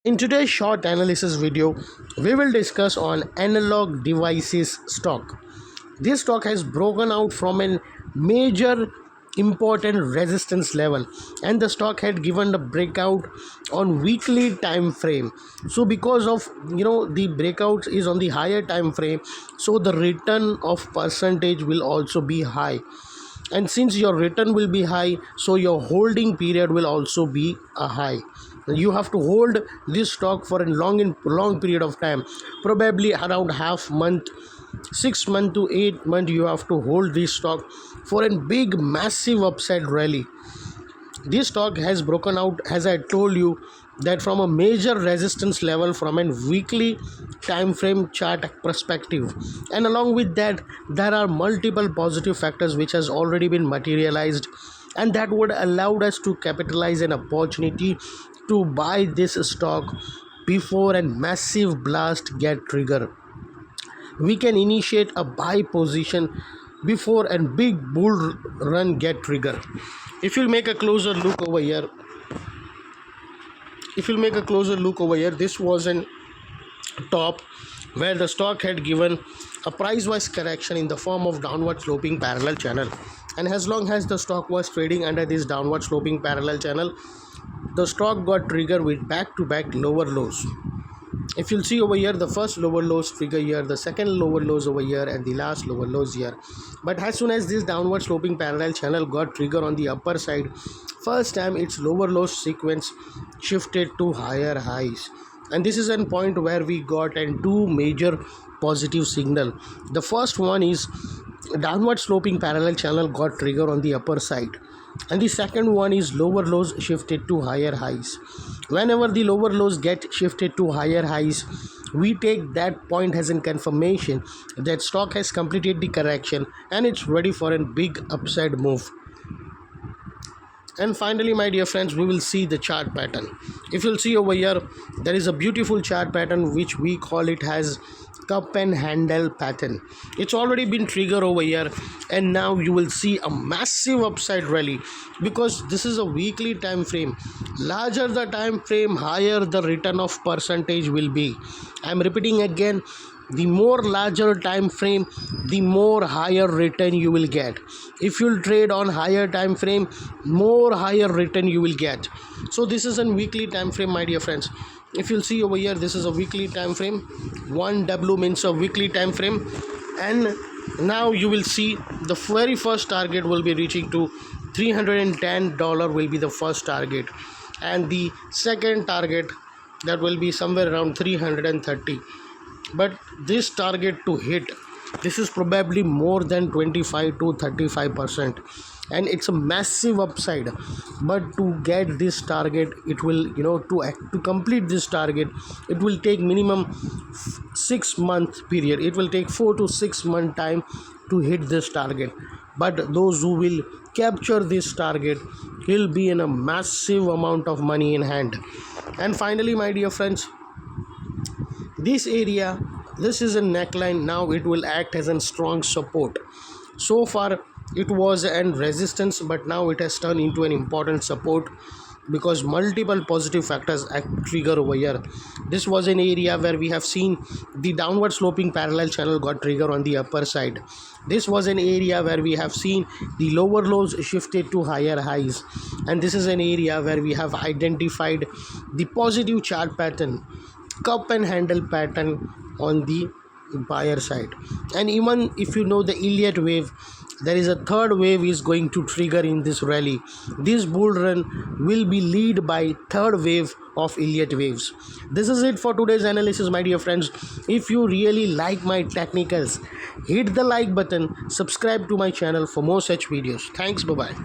In today's short analysis video, we will discuss on analog devices stock. This stock has broken out from a major important resistance level, and the stock had given a breakout on weekly time frame. So because of the breakout is on the higher time frame, so the return of percentage will also be high, and since your return will be high, so your holding period will also be a high. You have to hold this stock for a long period of time, probably around half month, 6 months to 8 months. You have to hold this stock for a big massive upside rally. This stock has broken out, as I told you, that from a major resistance level from a weekly time frame chart perspective, and along with that there are multiple positive factors which has already been materialized, and that would allow us to capitalize an opportunity to buy this stock before a massive blast get trigger. We can initiate a buy position before a big bull run get trigger. If you'll make a closer look over here, this was an top where the stock had given a price wise correction in the form of downward sloping parallel channel, and as long as the stock was trading under this downward sloping parallel channel, the stock got triggered with back to back lower lows. If you'll see over here, the first lower lows trigger here, the second lower lows over here, and the last lower lows here. But as soon as this downward sloping parallel channel got trigger on the upper side, first time its lower lows sequence shifted to higher highs, and this is a point where we got two major positive signal. The first one is downward sloping parallel channel got trigger on the upper side, and the second one is lower lows shifted to higher highs. Whenever the lower lows get shifted to higher highs, we take that point as a confirmation that stock has completed the correction and it's ready for a big upside move. And finally, my dear friends, we will see the chart pattern. If you'll see over here, there is a beautiful chart pattern which we call it as cup and handle pattern. It's already been triggered over here, and now you will see a massive upside rally, because this is a weekly time frame. Larger the time frame, higher the return of percentage will be. I'm repeating again, the more larger time frame, the more higher return you will get. If you'll trade on higher time frame, more higher return you will get. So this is a weekly time frame, my dear friends. If you'll see over here, this is a weekly time frame. 1W means a weekly time frame, and now you will see the very first target will be reaching to $310 will be the first target, and the second target that will be somewhere around 330. But this target to hit, this is probably more than 25 to 35%, and it's a massive upside. But to get this target, it will to complete this target, it will take minimum 6 month period. It will take 4 to 6 month time to hit this target. But those who will capture this target will be in a massive amount of money in hand. And finally, my dear friends, this area, this is a neckline. Now it will act as a strong support. So far it was an resistance, but now it has turned into an important support because multiple positive factors trigger over here. This was an area where we have seen the downward sloping parallel channel got trigger on the upper side. This was an area where we have seen the lower lows shifted to higher highs, and this is an area where we have identified the positive chart pattern, cup and handle pattern on the buyer side. And even if you know the Elliott wave, there is a third wave is going to trigger in this rally. This bull run will be led by third wave of Elliott waves. This is it for today's analysis, my dear friends. If you really like my technicals, hit the like button, subscribe to my channel for more such videos. Thanks, bye bye.